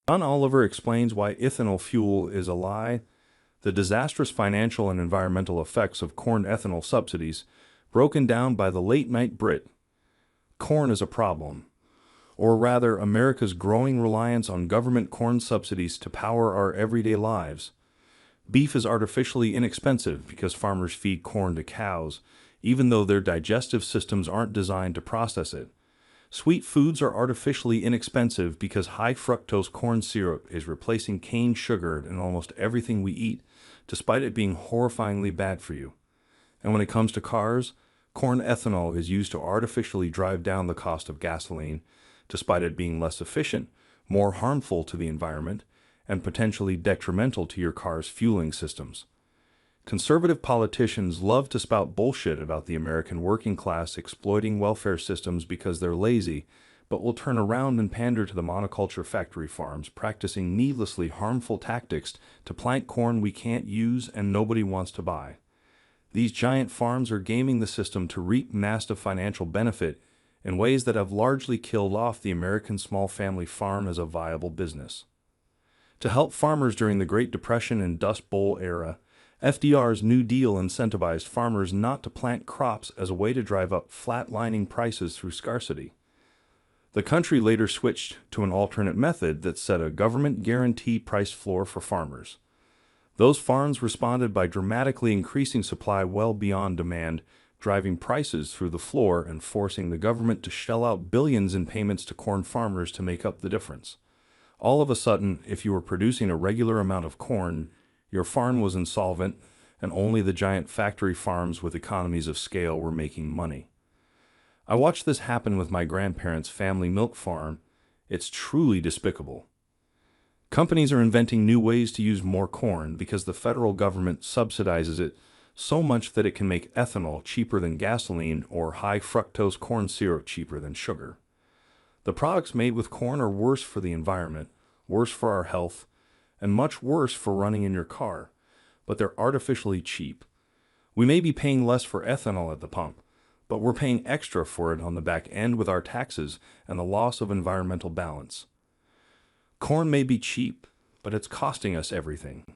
John Oliver explains why ethanol fuel is a lie, the disastrous financial and environmental effects of corn ethanol subsidies, broken down by the late-night Brit. Corn is a problem, or rather America's growing reliance on government corn subsidies to power our everyday lives. Beef is artificially inexpensive because farmers feed corn to cows, even though their digestive systems aren't designed to process it. Sweet foods are artificially inexpensive because high fructose corn syrup is replacing cane sugar in almost everything we eat, despite it being horrifyingly bad for you. And when it comes to cars, corn ethanol is used to artificially drive down the cost of gasoline, despite it being less efficient, more harmful to the environment, and potentially detrimental to your car's fueling systems. Conservative politicians love to spout bullshit about the American working class exploiting welfare systems because they're lazy, but will turn around and pander to the monoculture factory farms practicing needlessly harmful tactics to plant corn we can't use and nobody wants to buy. These giant farms are gaming the system to reap massive financial benefit in ways that have largely killed off the American small family farm as a viable business. To help farmers during the Great Depression and Dust Bowl era, FDR's New Deal incentivized farmers not to plant crops as a way to drive up flatlining prices through scarcity. The country later switched to an alternate method that set a government guarantee price floor for farmers. Those farms responded by dramatically increasing supply well beyond demand, driving prices through the floor and forcing the government to shell out billions in payments to corn farmers to make up the difference. All of a sudden, if you were producing a regular amount of corn, your farm was insolvent, and only the giant factory farms with economies of scale were making money. I watched this happen with my grandparents' family milk farm. It's truly despicable. Companies are inventing new ways to use more corn because the federal government subsidizes it so much that it can make ethanol cheaper than gasoline or high fructose corn syrup cheaper than sugar. The products made with corn are worse for the environment, worse for our health, and much worse for running in your car, but they're artificially cheap. We may be paying less for ethanol at the pump, but we're paying extra for it on the back end with our taxes and the loss of environmental balance. Corn may be cheap, but it's costing us everything.